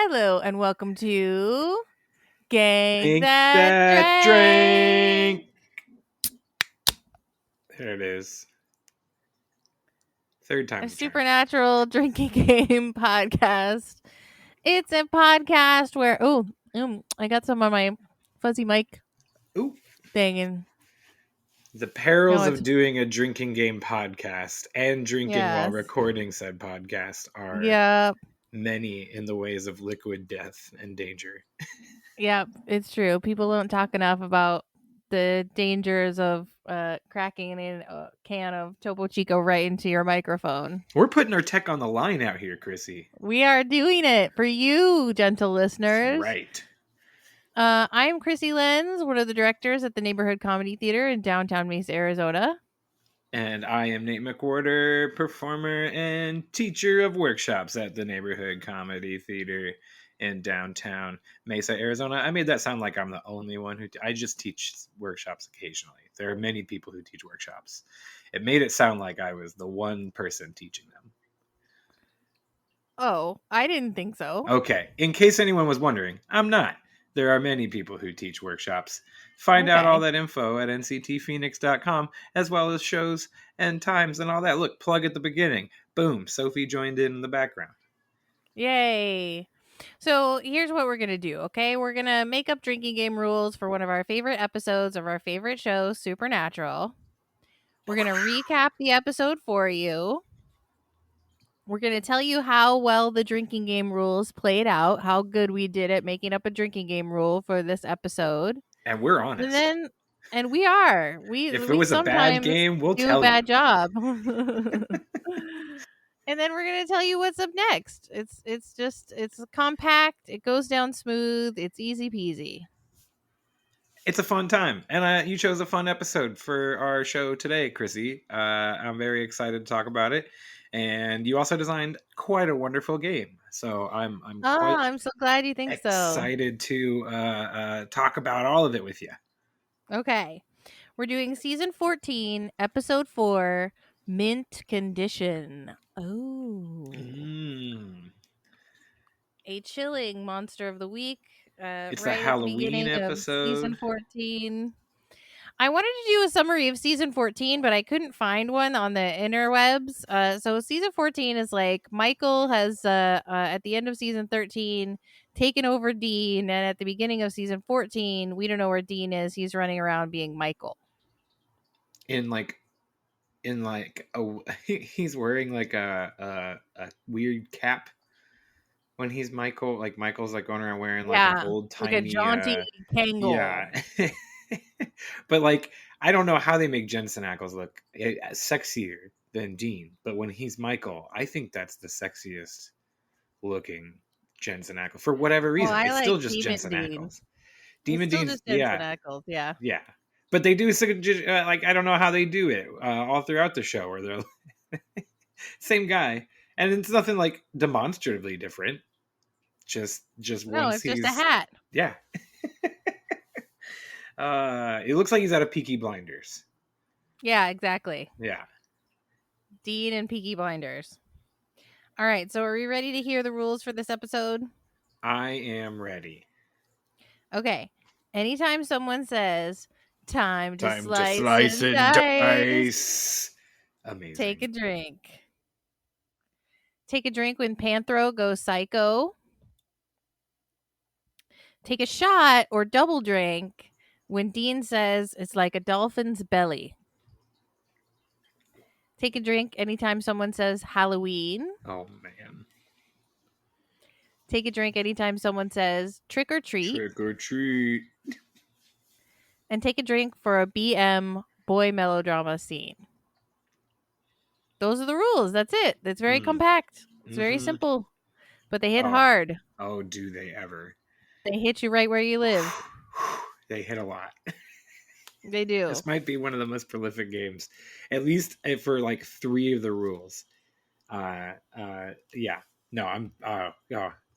Hello and welcome to Gank Gank That That Drank. Drank. There it is. Third A time's a charm. supernatural drinking game podcast. It's a podcast where I got some on my fuzzy mic Ooh. thing and The perils No, of it's- doing a drinking game podcast and drinking while Yes. recording said podcast are Yep. many in the ways of liquid death and danger. Yep, it's true. People don't talk enough about the dangers of cracking a can of Topo Chico right into your microphone. We're putting our tech on the line out here, Krissy. We are doing it for you, gentle listeners. Right. I am Krissy Lenz, one of the directors at the Neighborhood Comedy Theater in downtown Mesa, Arizona. And I am Nate McWhorter, performer and teacher of workshops at the Neighborhood Comedy Theater in downtown Mesa, Arizona. I made that sound like I'm the only one who... I just teach workshops occasionally. There are many people who teach workshops. It made it sound like I was the one person teaching them. Oh, I didn't think so. Okay, in case anyone was wondering, I'm not. There are many people who teach workshops. Find out all that info at nctphoenix.com, as well as shows and times and all that. Look, plug at the beginning. Boom, Sophie joined in the background. Yay. So here's what we're going to do, okay? We're going to make up drinking game rules for one of our favorite episodes of our favorite show, Supernatural. We're going to recap the episode for you. We're going to tell you how well the drinking game rules played out, how good we did at making up a drinking game rule for this episode. And we're honest. And we are. If it was a bad game, we'll do tell a bad you. job. And then we're gonna tell you what's up next. It's compact. It goes down smooth. It's easy peasy. It's a fun time, and you chose a fun episode for our show today, Krissy. I'm very excited to talk about it, and you also designed quite a wonderful game. So I'm so glad you think so. Excited to talk about all of it with you. Okay, we're doing season 14, episode 4, Mint Condition. Oh, a chilling monster of the week. It's right the Halloween at the episode. Of season 14. I wanted to do a summary of season 14, but I couldn't find one on the interwebs. So season 14 is like Michael has at the end of season 13 taken over Dean, and at the beginning of season 14, we don't know where Dean is. He's running around being Michael. He's wearing like a weird cap when he's Michael. Like Michael's like going around wearing like an old tiny, like a jaunty Kangol. Yeah. But like I don't know how they make Jensen Ackles look sexier than Dean, but when he's Michael, I think that's the sexiest looking Jensen Ackles for whatever reason. It's still just Jensen Ackles. Demon Dean's Jensen Ackles, yeah. But they do like I don't know how they do it all throughout the show, where they're same guy, and it's nothing like demonstratively different. Just once it's just a hat. Yeah. It looks like he's out of Peaky Blinders. Yeah, exactly. Yeah. Dean and Peaky Blinders. All right, so are we ready to hear the rules for this episode? I am ready. Okay. Anytime someone says, time to slice and dice. Amazing. Take a drink. Take a drink when Panthro goes psycho. Take a shot or double drink when Dean says it's like a dolphin's belly. Take a drink anytime someone says Halloween. Oh, man. Take a drink anytime someone says trick or treat. Trick or treat. And take a drink for a BM boy melodrama scene. Those are the rules. That's it. It's very compact. It's very simple. But they hit hard. Oh, do they ever. They hit you right where you live. They hit a lot. They do. This might be one of the most prolific games, at least for like 3 of the rules. Yeah. No, I'm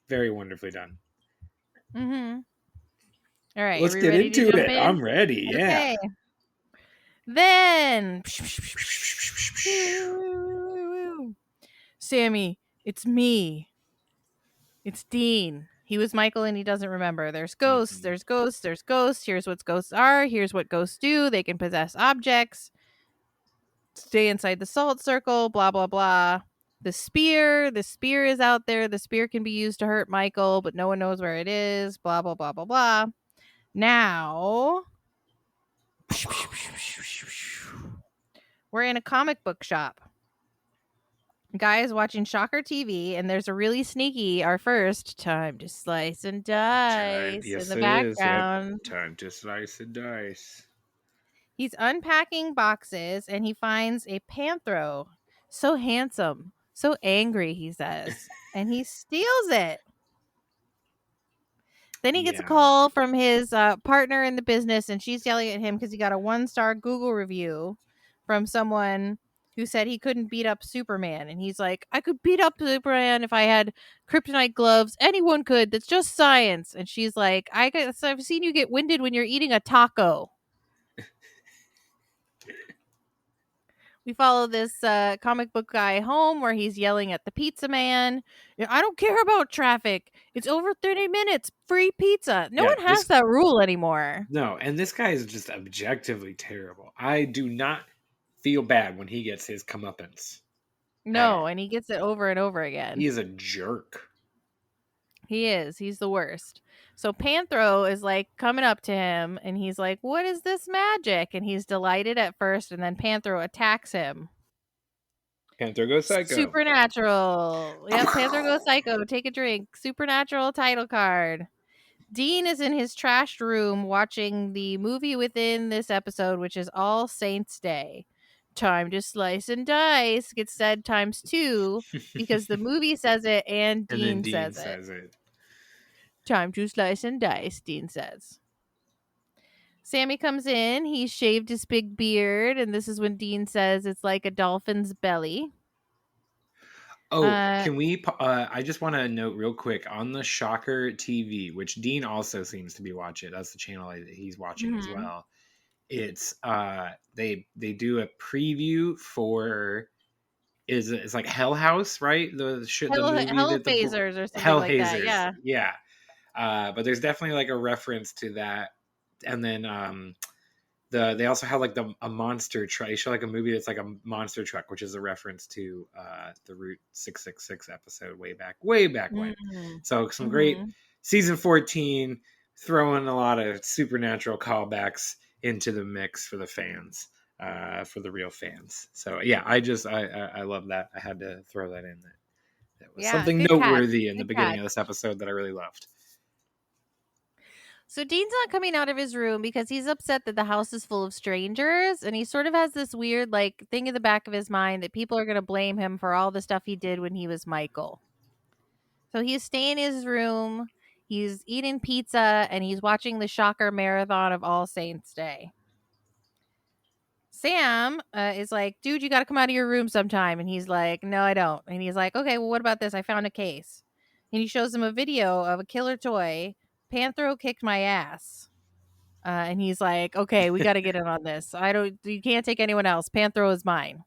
very wonderfully done. Mm-hmm. All right. Let's get into it. I'm ready. Yeah. Okay. Then Sammy, it's me. It's Dean. He was Michael and he doesn't remember. There's ghosts, Mhm. there's ghosts, there's ghosts. Here's what ghosts are. Here's what ghosts do. They can possess objects, stay inside the salt circle, blah, blah, blah. The spear is out there. The spear can be used to hurt Michael, but no one knows where it is, blah, blah, blah, blah, blah. Now, we're in a comic book shop. Guy is watching Shocker TV, and there's a really sneaky, our first time to slice and dice in Yes, the it is. Yep. background. Time to slice and dice. He's unpacking boxes, and he finds a Panthro. So handsome, so angry, he says, and he steals it. Then he gets a Yeah. call from his partner in the business, and she's yelling at him because he got a 1-star Google review from someone who said he couldn't beat up Superman. And he's like, I could beat up Superman if I had kryptonite gloves. Anyone could. That's just science. And she's like, I've seen you get winded when you're eating a taco. We follow this comic book guy home where he's yelling at the pizza man. I don't care about traffic. It's over 30 minutes. Free pizza. No Yeah. one has that rule anymore. No, and this guy is just objectively terrible. I do not feel bad when he gets his comeuppance. At No, all. and he gets it over and over He again. is a jerk. He is. He's the worst. So Panthro is like coming up to him and he's like, what is this magic? And he's delighted at first, and then Panthro attacks him. Panther goes psycho. Supernatural. Yep, Panther goes psycho. Take a drink. Supernatural title card. Dean is in his trashed room watching the movie within this episode, which is All Saints Day. Time to slice and dice gets said times 2 because the movie says it and And then Dean Dean says it. it. Time to slice and dice, Dean says. Sammy comes in. He's shaved his big beard, and this is when Dean says it's like a dolphin's belly. Oh, can we? I just want to note real quick on the Shocker TV, which Dean also seems to be watching. That's the channel that he's watching as well. It's they do a preview for it's like Hell House, right? The movie Hell that the phasers or something Hell like that. Hazers, Yeah. But there's definitely like a reference to that, and then they also have like a monster truck. They show like a movie that's like a monster truck, which is a reference to the Route 666 episode way back when. So some great season 14, throwing a lot of supernatural callbacks into the mix for the fans, for the real fans. So yeah, I love that. I had to throw that in. That was something noteworthy in the beginning of this episode that I really loved. So Dean's not coming out of his room because he's upset that the house is full of strangers, and he sort of has this weird like thing in the back of his mind that people are going to blame him for all the stuff he did when he was Michael. So he's staying in his room, he's eating pizza, and he's watching the Shocker marathon of All Saints Day. Sam is like, dude, you got to come out of your room sometime. And he's like, no, I don't. And he's like, okay, well, what about this? I found a case. And he shows him a video of a killer toy. Panthro kicked my ass. And he's like, okay, we got to get in on this. You can't take anyone else. Panthro is mine.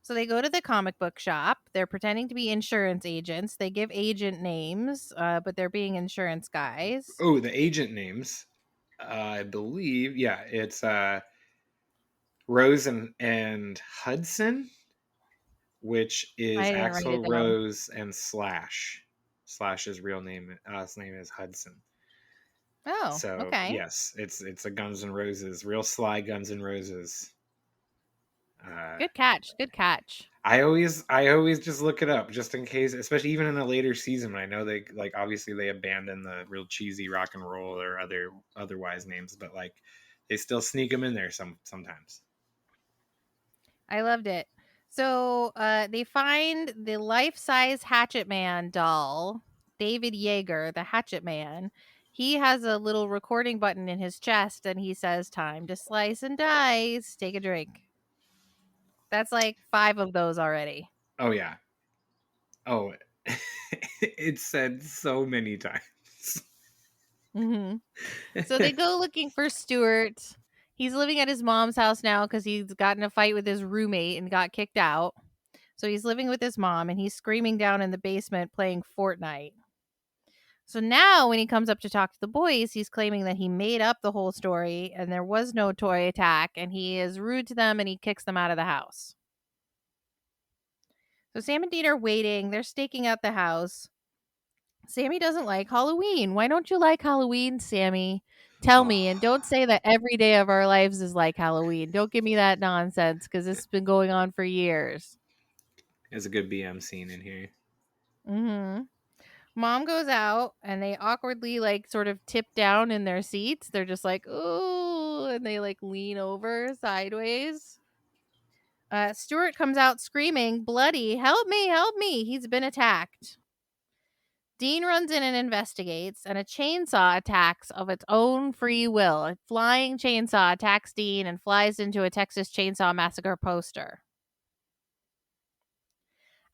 So they go to the comic book shop. They're pretending to be insurance agents. They give agent names, but they're being insurance guys. Oh, the agent names. I believe, yeah, it's Rose and Hudson, which is Axl Rose and Slash. Slash's real name, last name is Hudson. Oh, so okay. Yes, it's a Guns N' Roses, real sly Guns N' Roses. Good catch. I always just look it up just in case, especially even in a later season. I know they like obviously they abandon the real cheesy rock and roll or otherwise names, but like they still sneak them in there sometimes. I loved it. So they find the life-size Hatchet Man doll, David Yeager, the Hatchet Man. He has a little recording button in his chest, and he says, time to slice and dice. Take a drink. That's like 5 of those already. Oh, yeah. Oh, it's said so many times. So they go looking for Stuart. He's living at his mom's house now because he's gotten a fight with his roommate and got kicked out. So he's living with his mom, and he's screaming down in the basement playing Fortnite. So now when he comes up to talk to the boys, he's claiming that he made up the whole story and there was no toy attack, and he is rude to them and he kicks them out of the house. So Sam and Dean are waiting. They're staking out the house. Sammy doesn't like Halloween. Why don't you like Halloween, Sammy? Tell me, and don't say that every day of our lives is like Halloween. Don't give me that nonsense, because this has been going on for years. There's a good BM scene in here. Mm-hmm. Mom goes out, and they awkwardly, like, sort of tip down in their seats. They're just like, ooh, and they, like, lean over sideways. Stuart comes out screaming, bloody, help me, he's been attacked. Dean runs in and investigates, and a chainsaw attacks of its own free will. A flying chainsaw attacks Dean and flies into a Texas Chainsaw Massacre poster.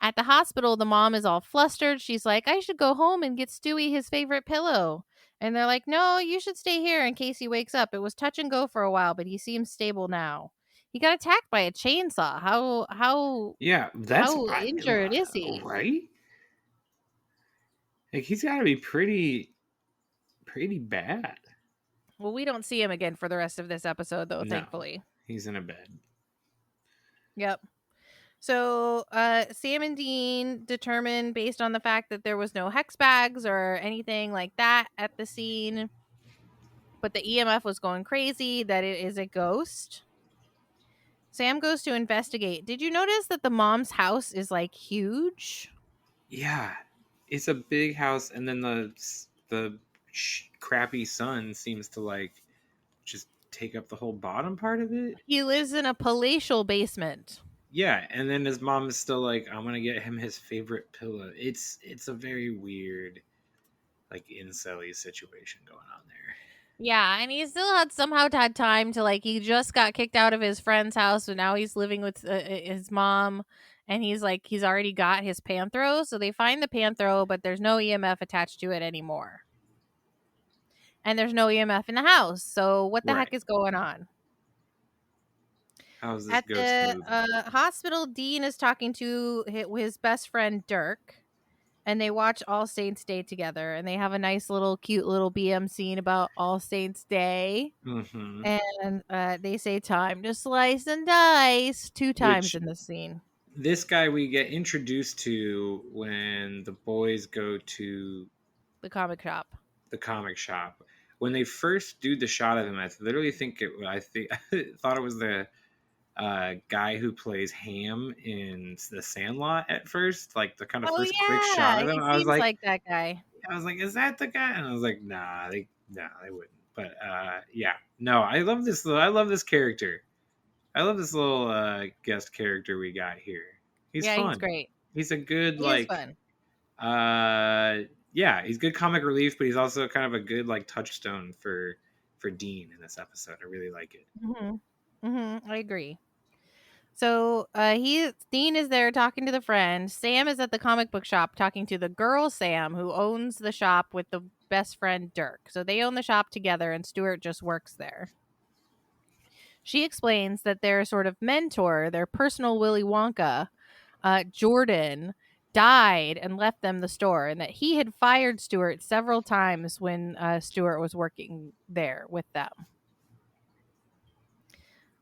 At the hospital, the mom is all flustered. She's like, I should go home and get Stewie his favorite pillow. And they're like, no, you should stay here in case he wakes up. It was touch and go for a while, but he seems stable now. He got attacked by a chainsaw. Yeah, how injured is he? Right? Like, he's got to be pretty bad. Well, we don't see him again for the rest of this episode, though, No, thankfully. he's in a bed. Yep. So Sam and Dean determined, based on the fact that there was no hex bags or anything like that at the scene, but the EMF was going crazy, that it is a ghost. Sam goes to investigate. Did you notice that the mom's house is like huge? Yeah, it's a big house, and then the crappy son seems to like just take up the whole bottom part of it. He lives in a palatial basement. Yeah, and then his mom is still like, I'm gonna get him his favorite pillow. It's a very weird, like, incel-y situation going on there. Yeah, and he still had somehow had time to, like, he just got kicked out of his friend's house, so now he's living with his mom, and he's already got his PANTHRO, so they find the PANTHRO, but there's no EMF attached to it anymore. And there's no EMF in the house, so what the heck is going on? How's this At ghost the moving? hospital, Dean is talking to his best friend, Dirk, and they watch All Saints Day together, and they have a nice little cute little BM scene about All Saints Day. Mm-hmm. And they say time to slice and dice 2 times in the scene. This guy we get introduced to when the boys go to The comic shop. When they first do the shot of him, I literally think I thought it was the guy who plays Ham in The Sandlot at first, like the kind of first quick shot of him. He seems like that guy. I was like, is that the guy? And I was like, nah, they wouldn't. But yeah, no, I love this. I love this character. I love this little guest character we got here. He's fun. He's great. He's a good He is fun. Yeah, he's good comic relief, but he's also kind of a good like touchstone for Dean in this episode. I really like it. I agree. So Dean is there talking to the friend. Sam is at the comic book shop talking to the girl Sam, who owns the shop with the best friend Dirk. So they own the shop together, and Stuart just works there. She explains that their sort of mentor, their personal Willy Wonka, Jordan, died and left them the store, and that he had fired Stuart several times when Stuart was working there with them.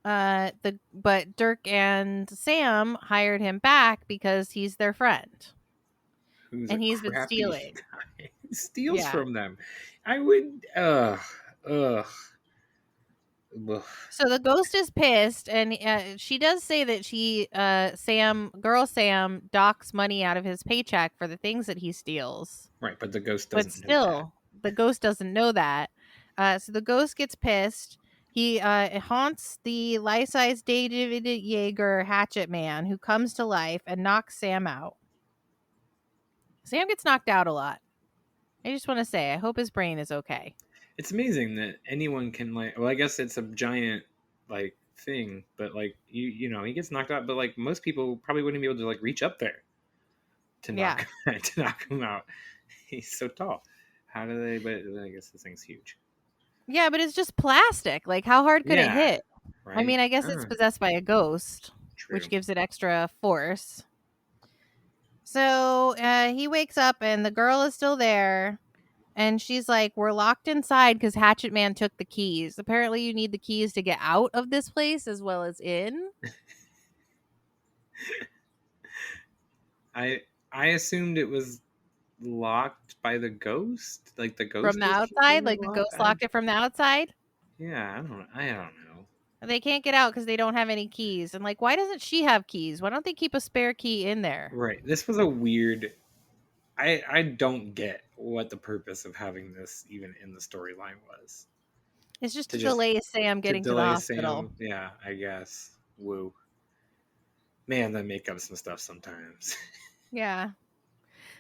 But Dirk and Sam hired him back because he's their friend. And he's been stealing. Guy. He steals from them. I would So the ghost is pissed, and she does say that girl Sam docks money out of his paycheck for the things that he steals. Right, but the ghost doesn't know that. The ghost doesn't know that. So the ghost gets pissed. He haunts the life-size David Yeager hatchet man, who comes to life and knocks Sam out. Sam gets knocked out a lot. I just want to say, I hope his brain is okay. It's amazing that anyone can, like, well, I guess it's a giant like thing, but like you know, he gets knocked out, but like most people probably wouldn't be able to like reach up there to knock him out. He's so tall. How do they? But I guess this thing's huge. Yeah, but it's just plastic. Like, how hard could it hit? Right? I mean, I guess it's possessed by a ghost, which gives it extra force. So he wakes up and the girl is still there. And she's like, we're locked inside because Hatchet Man took the keys. Apparently, you need the keys to get out of this place as well as in. I assumed it was locked by the ghost. Like the From ghost the was outside. keeping it Like the locked. ghost locked it from the outside. Yeah, I don't know. They can't get out because they don't have any keys. And like, why doesn't she have keys? Why don't they keep a spare key in there? Right. This was a weird. I don't get what the purpose of having this even in the storyline was. It's just To to just delay Sam to getting to the delay hospital. Sam. Yeah, I guess. Woo. Man, they make up some stuff sometimes. Yeah.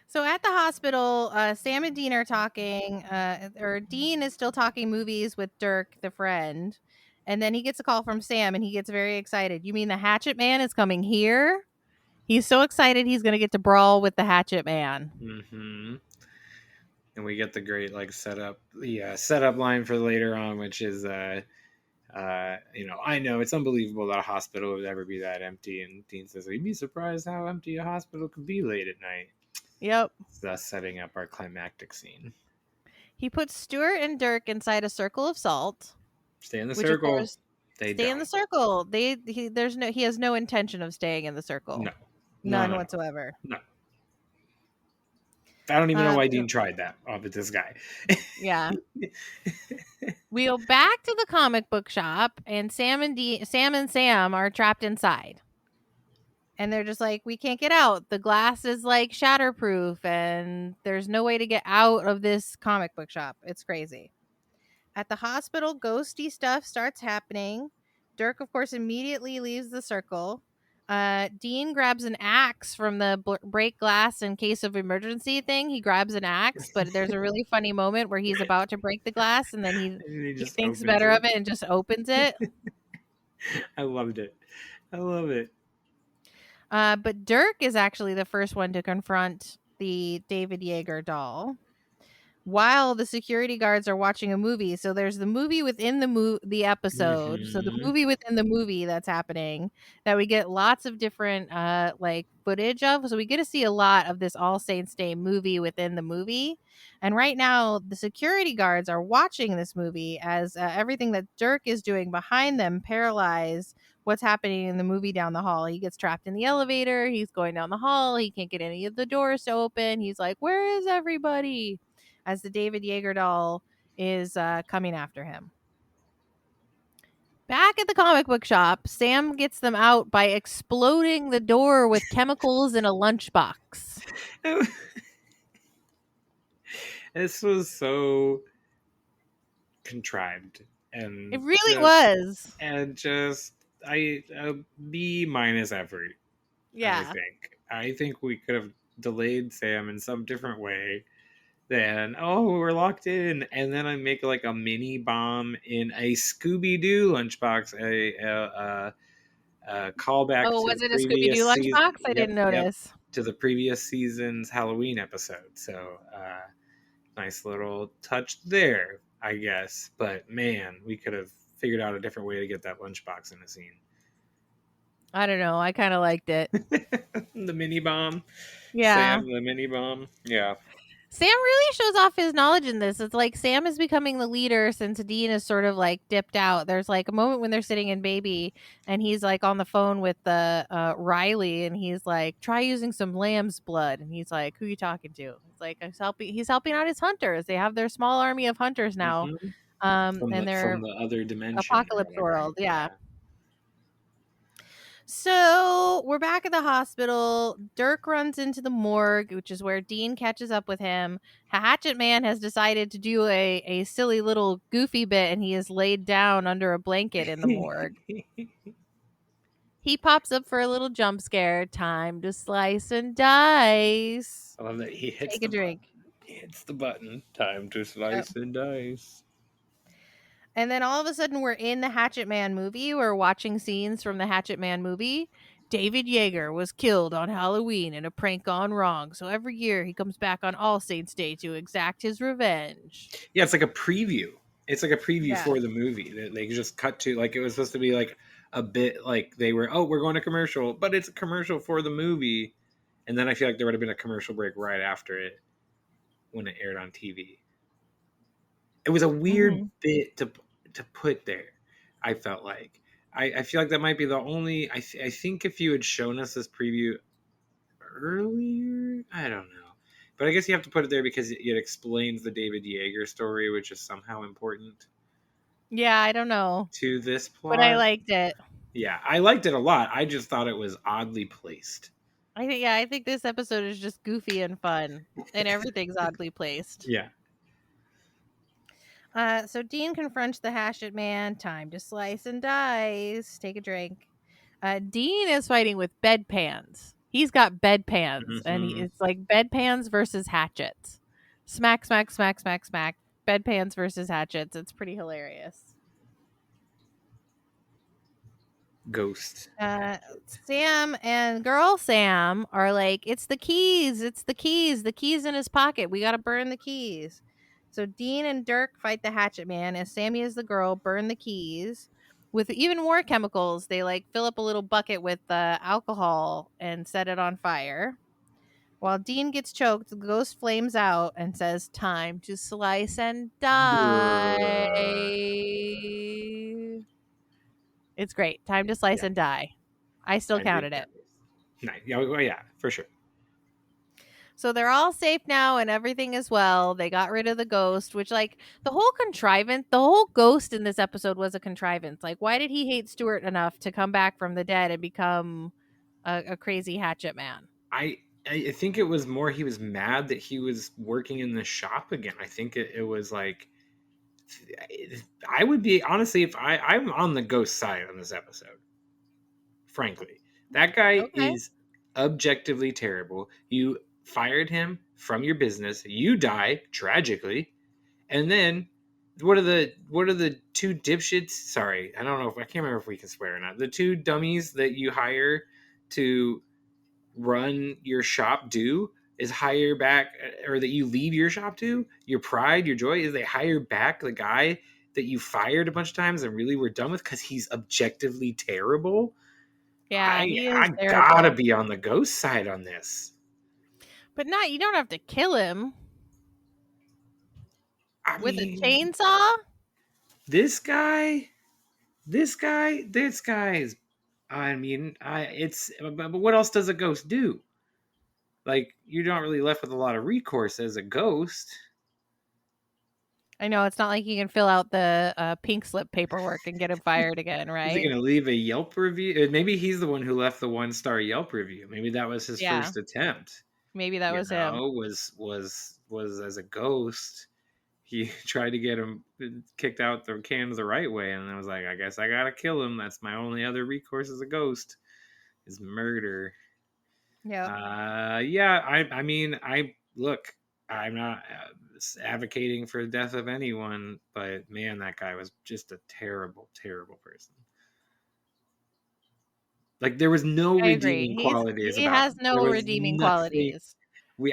So at the hospital, Sam and Dean are talking, or Dean is still talking movies with Dirk, the friend. And then he gets a call from Sam and he gets very excited. You mean the Hatchet Man is coming here? He's so excited he's going to get to brawl with the Hatchet Man. Mm-hmm. And we get the great like setup line for later on, which is I know it's unbelievable that a hospital would ever be that empty. And Dean says, "You'd be surprised how empty a hospital could be late at night." Yep. Thus setting up our climactic scene. He puts Stuart and Dirk inside a circle of salt, Stay in the which of circle. course They stay in the don't. circle. He has no intention of staying in the circle. No. No, None no, no. whatsoever. No. I don't even know why So, Dean tried that with this guy. yeah. We go back to the comic book shop, and Sam and Sam are trapped inside. And they're just like, we can't get out. The glass is like shatterproof, and there's no way to get out of this comic book shop. It's crazy. At the hospital, ghosty stuff starts happening. Dirk, of course, immediately leaves the circle. Dean grabs an axe from the break glass in case of emergency thing. He grabs an axe, but there's a really funny moment where he's about to break the glass, and then he And he just thinks opens better it. of it and just opens it. I loved it. I love it. But Dirk is actually the first one to confront the David Yeager doll while the security guards are watching a movie. So there's the movie within the episode. So the Mm-hmm. movie within the movie that's happening that we get lots of different like footage of. So we get to see a lot of this All Saints Day movie within the movie. And right now the security guards are watching this movie as everything that Dirk is doing behind them paralyze what's happening in the movie down the hall. He gets trapped in the elevator. He's going down the hall. He can't get any of the doors to open. He's like, "Where is everybody?" As the David Yeager doll is coming after him. Back at the comic book shop, Sam gets them out by exploding the door with chemicals in a lunchbox. This was so contrived and It really was. just I B minus effort. Yeah. I think we could have delayed Sam in some different way than we're locked in, and then I make like a mini bomb in a Scooby Doo lunchbox, a callback Oh, to was the it a Scooby Doo previous season. lunchbox? I Yep, didn't yep, notice. to the previous season's Halloween episode. So nice little touch there, I guess. But man, we could have figured out a different way to get that lunchbox in the scene. I don't know. I kind of liked it. The mini bomb. Yeah. Sam, the mini bomb. Yeah. Sam really shows off his knowledge in this. It's like Sam is becoming the leader since Dean is sort of like dipped out. There's like a moment when they're sitting in Baby and he's like on the phone with the Riley and he's like, try using some lamb's blood. And he's like, who are you talking to? It's like he's helping out his hunters. They have their small army of hunters now. Mm-hmm. And From they're the other dimension or apocalypse whatever. world. Yeah. So we're back at the hospital. Dirk runs into the morgue, which is where Dean catches up with him. Hatchet Man has decided to do a silly little goofy bit, and he is laid down under a blanket in the morgue. He pops up for a little jump scare. Time to slice and dice. I love that he hits Take the a drink. button. He hits the button. Time to slice and dice. And then all of a sudden, we're in the Hatchet Man movie. We're watching scenes from the Hatchet Man movie. David Yeager was killed on Halloween in a prank gone wrong. So every year he comes back on All Saints Day to exact his revenge. Yeah, it's like a preview. It's like a preview Yeah. for the movie that they just cut to. Like it was supposed to be like a bit like they were, we're going to commercial, but it's a commercial for the movie. And then I feel like there would have been a commercial break right after it when it aired on TV. It was a weird Mhm. bit to put there. I felt like I feel like that might be the only. I think if you had shown us this preview earlier, I don't know, but I guess you have to put it there because it explains the David Yeager story, which is somehow important Yeah, I don't know, to this but I plot. liked it. Yeah, I liked it a lot. I just thought it was oddly placed. I think this episode is just goofy and fun, and everything's oddly placed. Yeah. So Dean confronts the Hatchet Man. Time to slice and dice. Take a drink. Dean is fighting with bedpans. He's got bedpans, and Hmm. it's like bedpans versus hatchets. Smack, smack, smack, smack, smack. Bedpans versus hatchets. It's pretty hilarious. Ghost. Uh, Sam and girl Sam are like, it's the keys. It's the keys in his pocket. We got to burn the keys. So Dean and Dirk fight the Hatchet Man as Sammy as the girl burn the keys with even more chemicals. They like fill up a little bucket with alcohol and set it on fire. While Dean gets choked, the ghost flames out and says, "Time to slice and die." It's great. Time to slice Yeah, and die. I still I dig counted it. that. Nice. Yeah, well, yeah, for sure. So they're all safe now and everything is well. They got rid of the ghost, which, like, the whole contrivance, the whole ghost in this episode was a contrivance. Like, why did he hate Stuart enough to come back from the dead and become a crazy hatchet man? I think it was more he was mad that he was working in the shop again. I think it was like I would be honestly if I'm on the ghost side on this episode. Frankly, that guy Okay. is objectively terrible. You fired him from your business. You die tragically, and then what are the two dipshits? Sorry, I don't know if I can't remember if we can swear or not. The two dummies that you hire to run your shop do is hire back, or that you leave your shop to, your pride, your joy is they hire back the guy that you fired a bunch of times and really were done with because he's objectively terrible. Yeah, I he is I gotta terrible. be on the ghost side on this. But not, you don't have to kill him I with a mean, chainsaw. this guy, this guy is. I mean, it's. But what else does a ghost do? Like, you're not really left with a lot of recourse as a ghost. I know it's not like you can fill out the pink slip paperwork and get him fired again, Is he right? going to leave a Yelp review? Maybe he's the one who left the 1-star Yelp review. Maybe that was his Yeah, first attempt. maybe that You was him. know, was as a ghost. He tried to get him kicked out the cans the right way, and I was like, I guess I gotta kill him. That's my only other recourse as a ghost is murder. Yep. Yeah. I mean, I look. I'm not advocating for the death of anyone, but man, that guy was just a terrible, terrible person. Like there was no I agree. redeeming qualities He about has him. There no was redeeming nothing. qualities.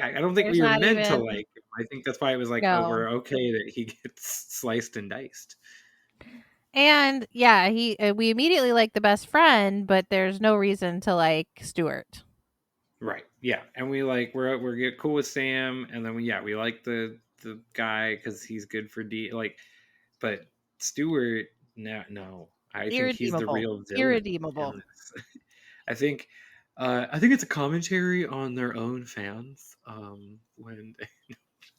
I don't think There's we were not meant to even like him. I think that's why it was like, oh, no. we're okay that he gets sliced and diced. And yeah, he we immediately like the best friend, but there's no reason to like Stuart. Right. Yeah. And we like we're get cool with Sam, and then we like the guy because he's good for D. Like, but Stewart, no. I think he's the Irredeemable. real villain in Irredeemable. this. I think I think it's a commentary on their own fans. When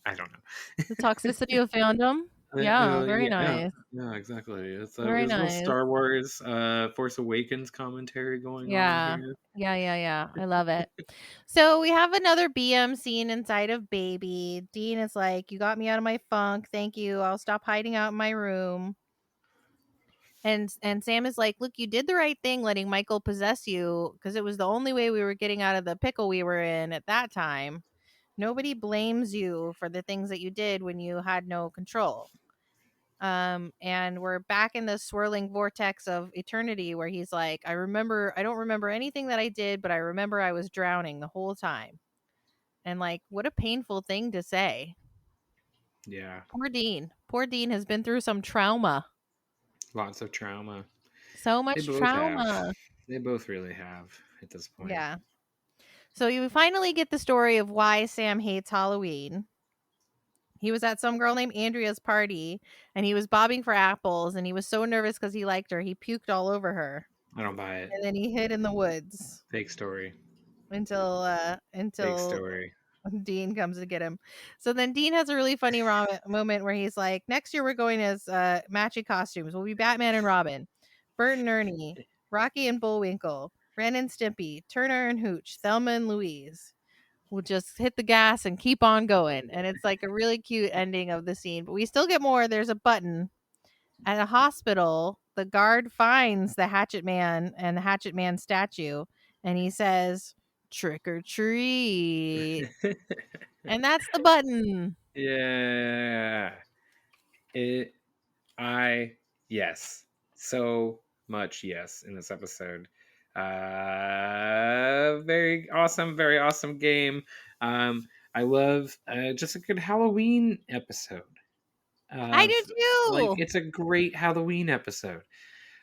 I don't The know. toxicity of fandom. Yeah, very Yeah, nice. yeah, exactly. It's a Very there's a little nice. Star Wars, Force Awakens commentary going on Yeah. here. Yeah. I love it. So we have another BM scene inside of Baby. Dean is like, "You got me out of my funk. Thank you. I'll stop hiding out in my room." And Sam is like, "Look, you did the right thing letting Michael possess you because it was the only way we were getting out of the pickle we were in at that time. Nobody blames you for the things that you did when you had no control." And we're back in the swirling vortex of eternity where he's like, I don't remember anything that I did, but I remember I was drowning the whole time. And like, what a painful thing to say. Yeah, Poor Dean has been through some trauma. lots of trauma. So They much both have. trauma. They both really have at this point. Yeah. So you finally get the story of why Sam hates Halloween. He was at some girl named Andrea's party, and he was bobbing for apples, and he was so nervous because he liked her. He puked all over her, I don't buy it. and then he hid in the woods Fake story. until Fake story. Dean comes to get him. So then Dean has a really funny moment where he's like, next year we're going as matching costumes. We'll be Batman and Robin, Bert and Ernie, Rocky and Bullwinkle, Ren and Stimpy, Turner and Hooch, Thelma and Louise. We'll just hit the gas and keep on going. And it's like a really cute ending of the scene. But we still get more. There's a button at a hospital. The guard finds the Hatchet Man and the Hatchet Man statue, and he says, "Trick or treat." And that's the button. Yeah. Yes. So much yes in this episode. Very awesome game. I love just a good Halloween episode. I do Like too. it's a great Halloween episode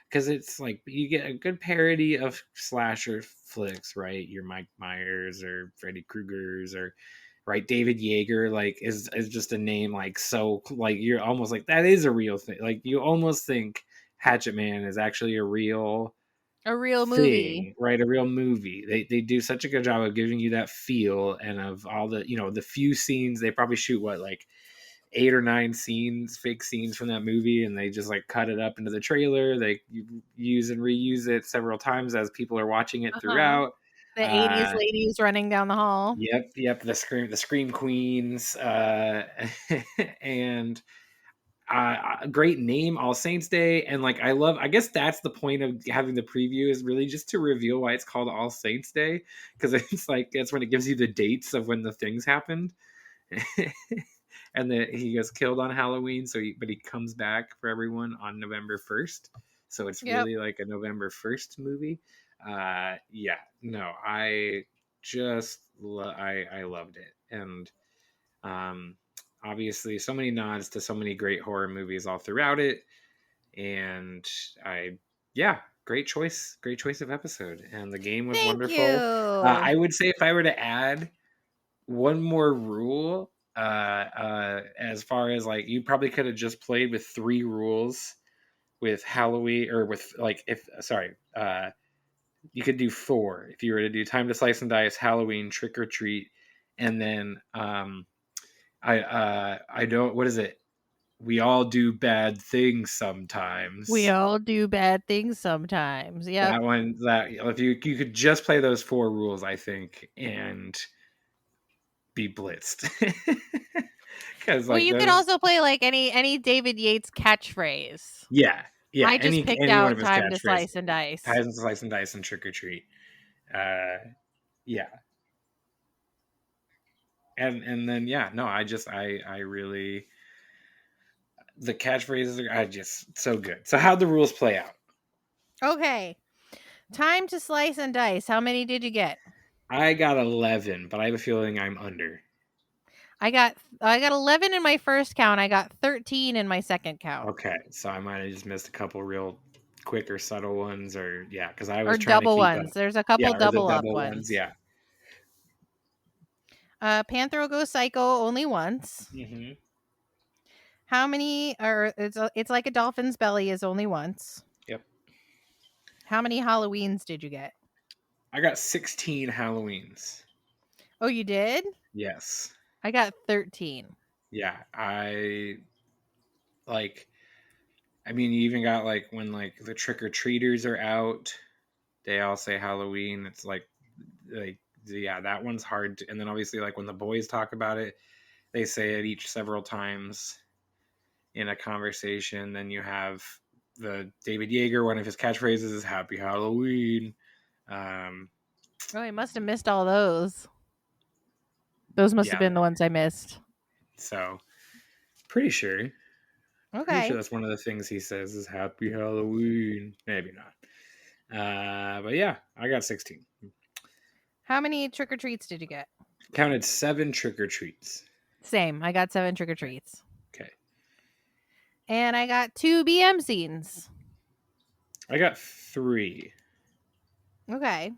because it's like you get a good parody of slasher flicks, right? Your Mike Myers or Freddy Krueger's or right David Yeager like is just a name like so like you're almost like that is a real thing. Like you almost think Hatchet Man is actually a real A real movie. thing, right? A real movie. They do such a good job of giving you that feel and of all the the few scenes they probably shoot what like 8 or 9 scenes, fake scenes from that movie, and they just like cut it up into the trailer. They use and reuse it several times as people are watching it Uh-huh. throughout. The 80s Uh, ladies running down the hall. yep. The scream queens, and a great name, All Saints Day, and like I guess that's the point of having the preview is really just to reveal why it's called All Saints Day because it's like that's when it gives you the dates of when the things happened. And that he gets killed on Halloween, but he comes back for everyone on November 1st. So it's Yep. really like a November 1st movie. Yeah, no, I loved it, and um, obviously so many nods to so many great horror movies all throughout it, and yeah, great choice of episode, and the game was Thank wonderful. you. I would say if I were to add one more rule as far as like you probably could have just played with 3 rules with Halloween or with like if sorry you could do 4 if you were to do time to slice and dice, Halloween, trick or treat, and then I don't what is it, we all do bad things We sometimes. all do bad things sometimes. Yep. That one, that if you could just play those 4 rules, I think, and be blitzed. Because Well, like you could those, also play like any David Yates catchphrase. yeah, I just picked any one of out his time to catchphrases, slice and dice. ties and slice and dice and trick or treat. Yeah, and then yeah, no, I really the catchphrases are just so good. So how'd the rules play out? Okay. Time to slice and dice. How many did you get? I got 11, but I have a feeling I'm under. I got 11 in my first count. I got 13 in my second count. Okay, so I might have just missed a couple real quick or subtle ones, or yeah, because I was Or trying to double keep up. ones. There's a Yeah, couple or the double up double ones. ones. Yeah. Panthro goes psycho only once. Mm-hmm. How many or it's like a dolphin's belly is only once. Yep. How many Halloweens did you get? I got 16 Halloweens. Oh, you did? Yes. I got 13. Yeah, I like. I mean, you even got like when like the trick or treaters are out, they all say Halloween. It's like yeah, that one's hard. And then obviously like when the boys talk about it, they say it each several times in a conversation. Then you have the David Yeager. One of his catchphrases is "Happy Halloween." Um, Oh, I must have missed all those. Those must have yeah, been the ones I missed. so pretty sure. Pretty sure Okay. that's one of the things he says is "Happy Halloween." Maybe not. But yeah, I got 16. How many trick or treats did you get? Counted 7 trick or treats. Same. I got 7 trick or treats. Okay. And I got 2 BM scenes. I got 3. Okay.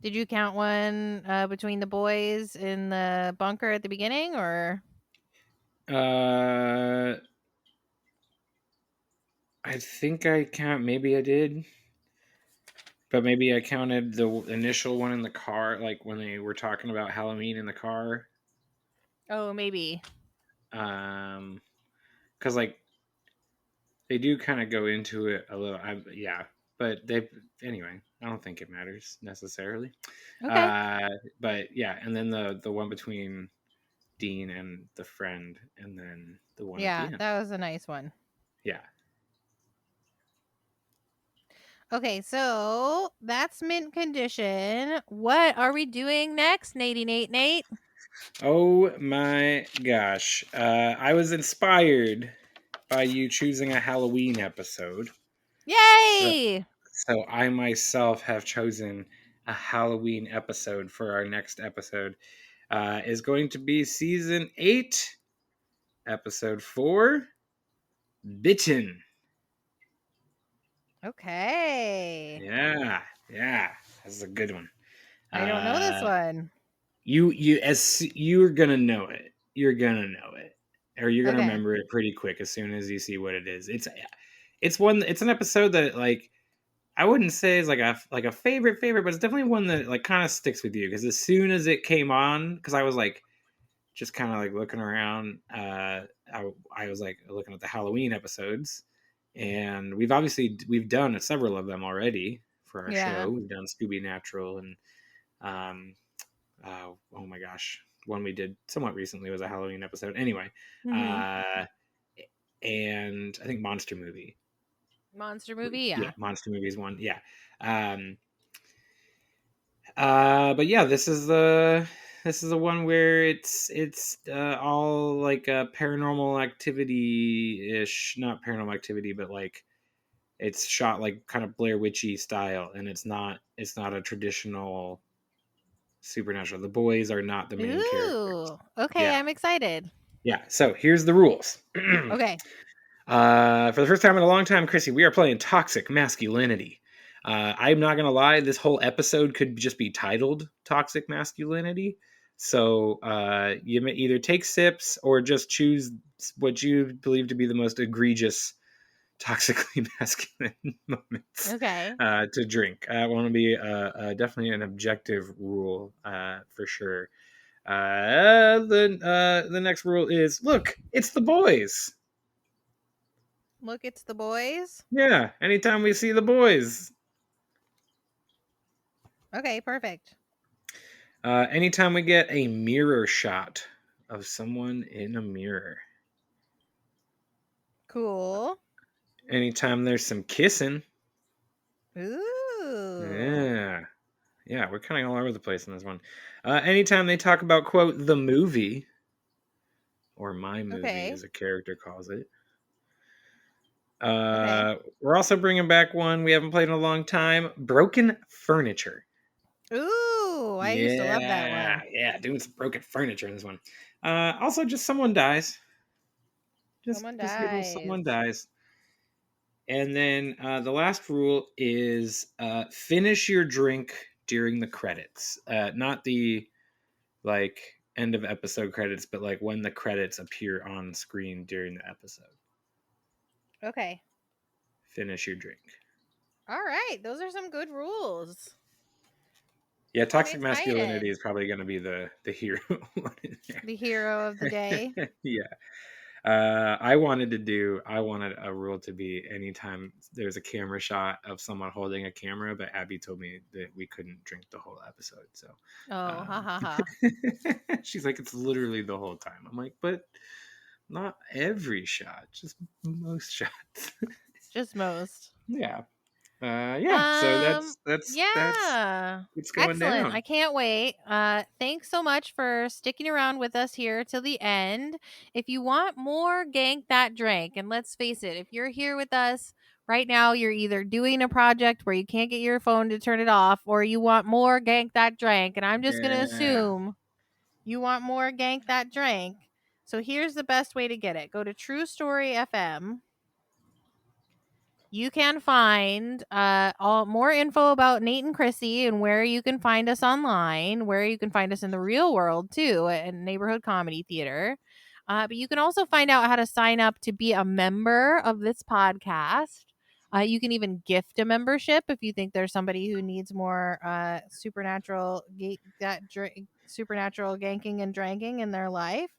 Did you count one between the boys in the bunker at the beginning or? I think I count. Maybe I did, but maybe I counted the initial one in the car, like when they were talking about Halloween in the car. Oh, maybe. Because like they do kind of go into it a little. Yeah, but they anyway. I don't think it matters necessarily. Okay. Uh, but yeah, and then the one between Dean and the friend, and then the one at Yeah, the end. that was a nice one. Yeah. Okay, so that's mint condition. What are we doing next, Nate? Oh my gosh. I was inspired by you choosing a Halloween episode. So, Yay! so I myself have chosen a Halloween episode for our next episode. Is going to be season 8, episode 4, Bitten. Okay. Yeah, that's a good one. I don't know this Uh, one. you're gonna know it. You're gonna know it, or you're gonna Okay. remember it pretty quick as soon as you see what it is. It's one. It's an episode that like I wouldn't say is like a favorite, but it's definitely one that like kind of sticks with you because as soon as it came on, because I was like just kind of like looking around. I was like looking at the Halloween episodes, and we've done several of them already for our Yeah. show. We've done Scooby Natural and um, oh my gosh, one we did somewhat recently was a Halloween episode. Anyway, Mm-hmm. uh, and I think Monster Movie. Monster movie, Yeah, yeah. Monster Movie is one. Yeah. Um, but yeah, this is the one where it's all like paranormal activity ish, not paranormal activity, but like it's shot like kind of Blair Witchy style, and it's not a traditional supernatural. The boys are not the main characters. Ooh. Okay, Yeah, I'm excited. yeah. So here's the rules. Okay. For the first time in a long time, Krissy, we are playing Toxic Masculinity. I'm not gonna lie, this whole episode could just be titled Toxic Masculinity. So you may either take sips or just choose what you believe to be the most egregious toxically masculine moments Okay. to drink. I want to be definitely an objective rule for sure. The next rule is look, it's the boys. Look, it's the boys. Yeah, anytime we see the boys. Okay, perfect. Anytime we get a mirror shot of someone in a mirror. Cool. Anytime there's some kissing. Ooh. Yeah. Yeah, we're kind of all over the place in this one. Anytime they talk about, quote, the movie, or my movie, Okay. as a character calls it. Okay. We're also bringing back one we haven't played in a long time, Broken Furniture. Ooh, I used to love that Yeah, one. yeah, doing some broken furniture in this one. Also, just someone dies. Someone Just good old dies. someone dies. And then the last rule is finish your drink during the credits. Not the like end of episode credits, but like when the credits appear on screen during the episode. Okay. Finish your drink. All right. Those are some good rules. Yeah, I'm toxic masculinity excited. is probably going to be the hero one in The hero of the day. there. Yeah. I wanted a rule to be anytime there's a camera shot of someone holding a camera, but Abby told me that we couldn't drink the whole episode. So Oh, ha um, ha ha. she's like, it's literally the whole time. I'm like, but not every shot, just most shots. Just most. Yeah. Yeah. So that's Yeah. what's going Excellent. down. I can't wait. Thanks so much for sticking around with us here till the end. If you want more Gank That Drank, and let's face it, if you're here with us right now, you're either doing a project where you can't get your phone to turn it off, or you want more Gank That Drank. And I'm just gonna Yeah. assume you want more Gank That Drank. So here's the best way to get it. Go to True Story FM. You can find all more info about Nate and Krissy and where you can find us online, where you can find us in the real world too, at Neighborhood Comedy Theater. But you can also find out how to sign up to be a member of this podcast. You can even gift a membership if you think there's somebody who needs more supernatural supernatural ganking and dranking in their life.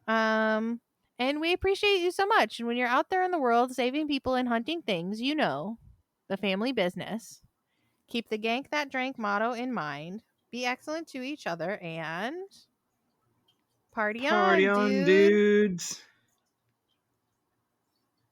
And we appreciate you so much. And when you're out there in the world saving people and hunting things, you know, the family business. Keep the Gank That Drank motto in mind. Be excellent to each other and party Party on, on, dude. dudes.